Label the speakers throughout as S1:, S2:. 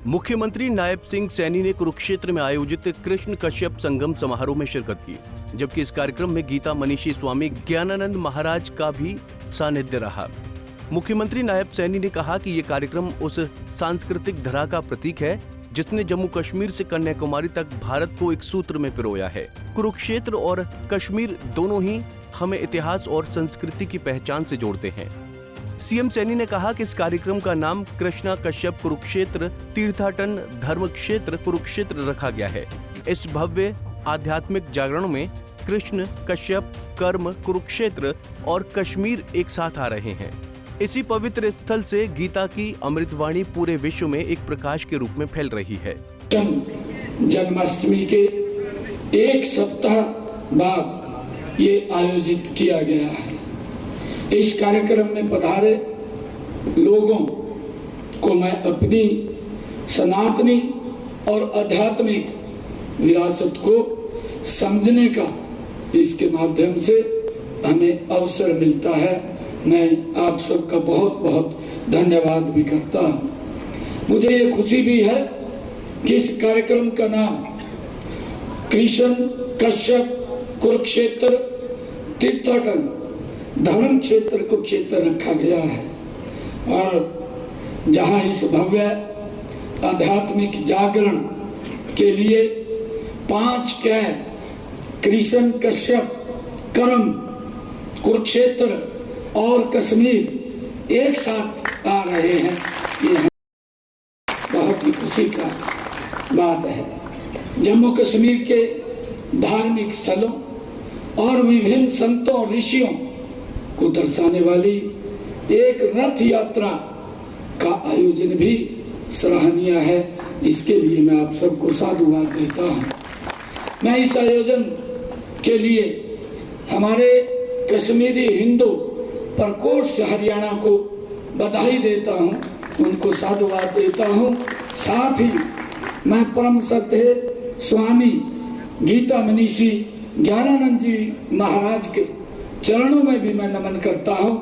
S1: मुख्यमंत्री नायब सिंह सैनी ने कुरुक्षेत्र में आयोजित कृष्ण कश्यप संगम समारोह में शिरकत की, जबकि इस कार्यक्रम में गीता मनीषी स्वामी ज्ञानानंद महाराज का भी सानिध्य रहा। मुख्यमंत्री नायब सैनी ने कहा कि ये कार्यक्रम उस सांस्कृतिक धरा का प्रतीक है जिसने जम्मू कश्मीर से कन्याकुमारी तक भारत को एक सूत्र में पिरोया है। कुरुक्षेत्र और कश्मीर दोनों ही हमें इतिहास और संस्कृति की पहचान से जोड़ते हैं। सीएम सैनी ने कहा कि इस कार्यक्रम का नाम कृष्णा कश्यप कुरुक्षेत्र तीर्थाटन धर्म क्षेत्र कुरुक्षेत्र रखा गया है। इस भव्य आध्यात्मिक जागरण में कृष्ण, कश्यप, कर्म, कुरुक्षेत्र और कश्मीर एक साथ आ रहे हैं। इसी पवित्र स्थल से गीता की अमृतवाणी पूरे विश्व में एक प्रकाश के रूप में फैल रही है।
S2: जन्माष्टमी के एक सप्ताह बाद ये आयोजित किया गया है। इस कार्यक्रम में पधारे लोगों को मैं अपनी सनातनी और आध्यात्मिक विरासत को समझने का इसके माध्यम से हमें अवसर मिलता है। मैं आप सबका बहुत बहुत धन्यवाद भी करता हूँ। मुझे ये खुशी भी है कि इस कार्यक्रम का नाम कृष्ण कश्यप कुरुक्षेत्र तीर्थाटन धर्म क्षेत्र कुरुक्षेत्र रखा गया है और जहां इस भव्य आध्यात्मिक जागरण के लिए 5 कै कृष्ण कश्यप कर्म कुरुक्षेत्र और कश्मीर एक साथ आ रहे हैं, ये बहुत ही खुशी का बात है। जम्मू कश्मीर के धार्मिक स्थलों और विभिन्न संतों और ऋषियों को दर्शाने वाली एक रथ यात्रा का आयोजन भी सराहनीय है। इसके लिए मैं आप सबको साधुवाद देता हूँ। मैं इस आयोजन के लिए हमारे कश्मीरी हिंदू प्रकोष्ठ हरियाणा को बधाई देता हूँ, उनको साधुवाद देता हूँ। साथ ही मैं परम सत्य स्वामी गीता मनीषी ज्ञानानंद जी महाराज के चरणों में भी मैं नमन करता हूँ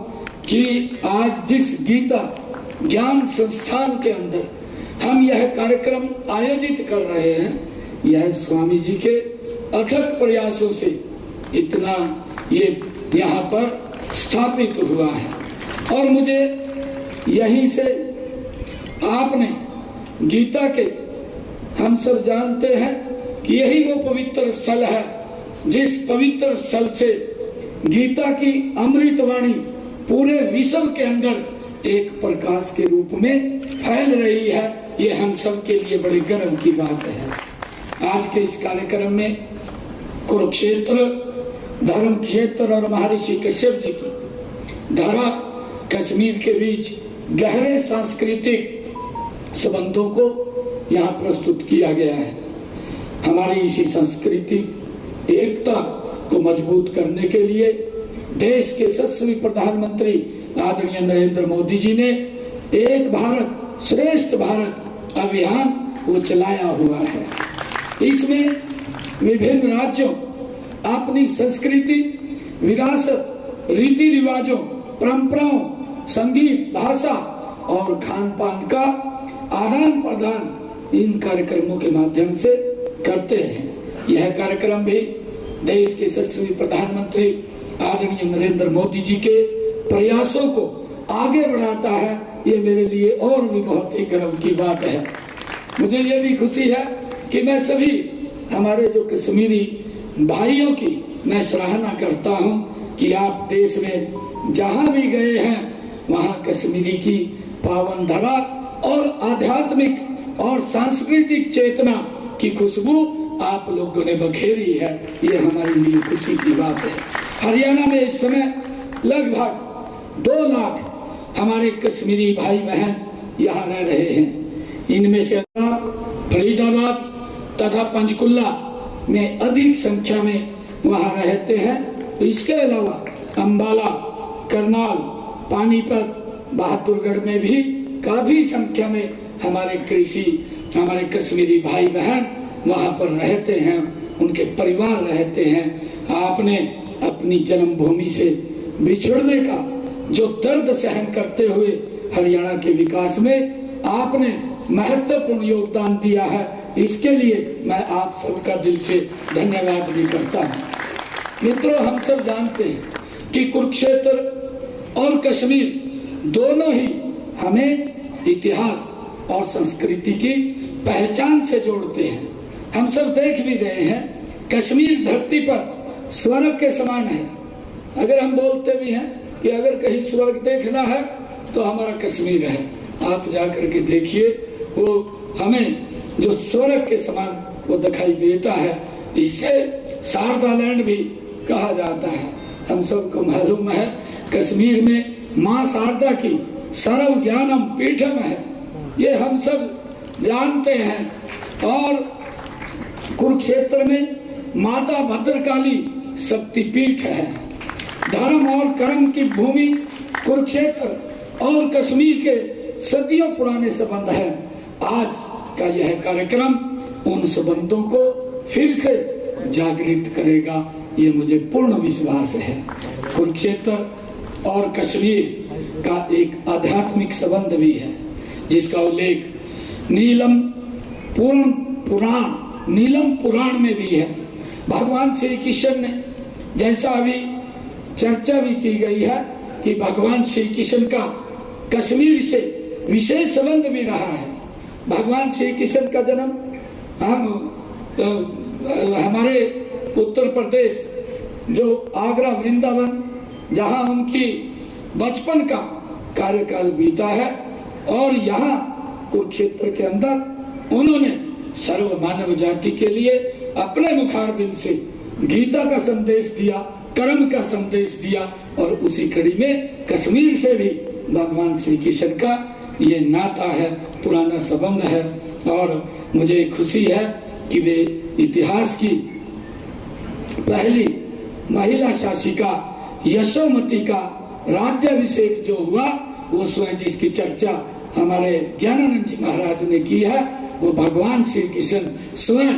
S2: कि आज जिस गीता ज्ञान संस्थान के अंदर हम यह कार्यक्रम आयोजित कर रहे हैं, यह स्वामी जी के अथक प्रयासों से इतना ये यहाँ पर स्थापित हुआ है। और मुझे यहीं से आपने गीता के हम सब जानते हैं कि यही वो पवित्र स्थल है जिस पवित्र स्थल से गीता की अमृतवाणी पूरे विश्व के अंदर एक प्रकाश के रूप में फैल रही है। ये हम सब के लिए बड़े गर्व की बात है। आज के इस कार्यक्रम में कुरुक्षेत्र धर्म क्षेत्र और महर्षि कश्यप जी की धरा कश्मीर के बीच गहरे सांस्कृतिक संबंधों को यहाँ प्रस्तुत किया गया है। हमारी इसी सांस्कृतिक एकता को मजबूत करने के लिए देश के यशस्वी प्रधानमंत्री आदरणीय नरेंद्र मोदी जी ने एक भारत श्रेष्ठ भारत अभियान वो चलाया हुआ है। इसमें विभिन्न राज्यों अपनी संस्कृति विरासत रीति रिवाजों परंपराओं संगीत भाषा और खान पान का आदान प्रदान इन कार्यक्रमों के माध्यम से करते हैं। यह कार्यक्रम भी देश के यशस्वी प्रधानमंत्री आदरणीय नरेंद्र मोदी जी के प्रयासों को आगे बढ़ाता है। ये मेरे लिए और भी बहुत ही गर्व की बात है। मुझे ये भी खुशी है कि मैं सभी हमारे जो कश्मीरी भाइयों की मैं सराहना करता हूँ कि आप देश में जहाँ भी गए हैं वहाँ कश्मीरी की पावन धरा और आध्यात्मिक और सांस्कृतिक चेतना की खुशबू आप लोगों ने बखेरी है। ये हमारे लिए खुशी की बात है। हरियाणा में इस समय लगभग 2 लाख हमारे कश्मीरी भाई बहन यहाँ रह रहे हैं। इनमें से फरीदाबाद तथा पंचकुला में अधिक संख्या में वहाँ रहते हैं। इसके अलावा अंबाला, करनाल, पानीपत, बहादुरगढ़ में भी काफी संख्या में हमारे कश्मीरी भाई बहन वहाँ पर रहते हैं, उनके परिवार रहते हैं। आपने अपनी जन्मभूमि से बिछड़ने का जो दर्द सहन करते हुए हरियाणा के विकास में आपने महत्वपूर्ण योगदान दिया है। इसके लिए मैं आप सबका दिल से धन्यवाद भी करता हूँ। मित्रों, हम सब जानते हैं कि कुरुक्षेत्र और कश्मीर दोनों ही हमें इतिहास और संस्कृति की पहचान से जोड़ते हैं। हम सब देख भी रहे हैं, कश्मीर धरती पर स्वर्ग के समान है। अगर हम बोलते भी हैं कि अगर कहीं स्वर्ग देखना है तो हमारा कश्मीर है। आप जाकर के देखिए, वो हमें जो स्वर्ग के समान वो दिखाई देता है। इसे शारदा लैंड भी कहा जाता है। हम सबको मालूम है, कश्मीर में माँ शारदा की सर्व ज्ञानम पीठम है, ये हम सब जानते हैं। और कुरुक्षेत्र में माता भद्रकाली शक्तिपीठ है। धर्म और कर्म की भूमि कुरुक्षेत्र और कश्मीर के सदियों पुराने संबंध है। आज का यह कार्यक्रम उन संबंधों को फिर से जागृत करेगा, ये मुझे पूर्ण विश्वास है। कुरुक्षेत्र और कश्मीर का एक आध्यात्मिक संबंध भी है, जिसका उल्लेख नीलम पुराण में भी है। भगवान श्री कृष्ण ने, जैसा अभी चर्चा भी की गई है कि भगवान श्री कृष्ण का कश्मीर से विशेष संबंध भी रहा है। भगवान श्री कृष्ण का जन्म हमारे उत्तर प्रदेश जो आगरा वृंदावन, जहां उनकी बचपन का कार्यकाल बीता है, और यहाँ कुरुक्षेत्र के अंदर उन्होंने सर्व मानव जाति के लिए अपने मुखारबिंद से गीता का संदेश दिया, कर्म का संदेश दिया, और उसी कड़ी में कश्मीर से भी भगवान श्री कृष्ण का ये नाता है, पुराना संबंध है। और मुझे खुशी है कि वे इतिहास की पहली महिला शासिका यशोमती का राज्याभिषेक जो हुआ, वो स्वयं जिसकी चर्चा हमारे ज्ञानानंद जी महाराज ने की है, वो भगवान श्री कृष्ण स्वयं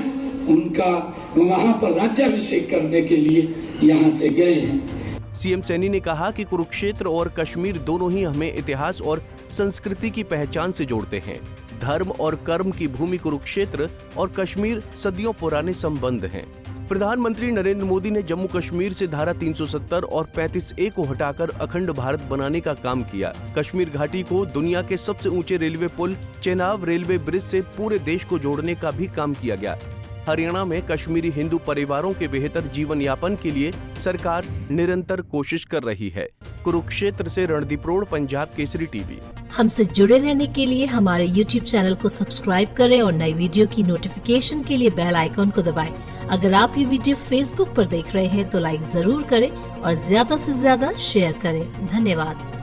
S2: उनका वहां पर राज्याभिषेक करने के लिए यहाँ से गए हैं।
S1: सीएम सैनी ने कहा कि कुरुक्षेत्र और कश्मीर दोनों ही हमें इतिहास और संस्कृति की पहचान से जोड़ते हैं। धर्म और कर्म की भूमि कुरुक्षेत्र और कश्मीर सदियों पुराने संबंध हैं। प्रधानमंत्री नरेंद्र मोदी ने जम्मू कश्मीर से धारा 370 और 35A को हटाकर अखंड भारत बनाने का काम किया। कश्मीर घाटी को दुनिया के सबसे ऊंचे रेलवे पुल चेनाब रेलवे ब्रिज से पूरे देश को जोड़ने का भी काम किया गया। हरियाणा में कश्मीरी हिंदू परिवारों के बेहतर जीवन यापन के लिए सरकार निरंतर कोशिश कर रही है। कुरुक्षेत्र से रणदीप रोड, पंजाब केसरी टीवी।
S3: हमसे जुड़े रहने के लिए हमारे YouTube चैनल को सब्सक्राइब करें और नई वीडियो की नोटिफिकेशन के लिए बेल आइकॉन को दबाएं। अगर आप ये वीडियो Facebook पर देख रहे हैं तो लाइक जरूर करें और ज्यादा से ज्यादा शेयर करें। धन्यवाद।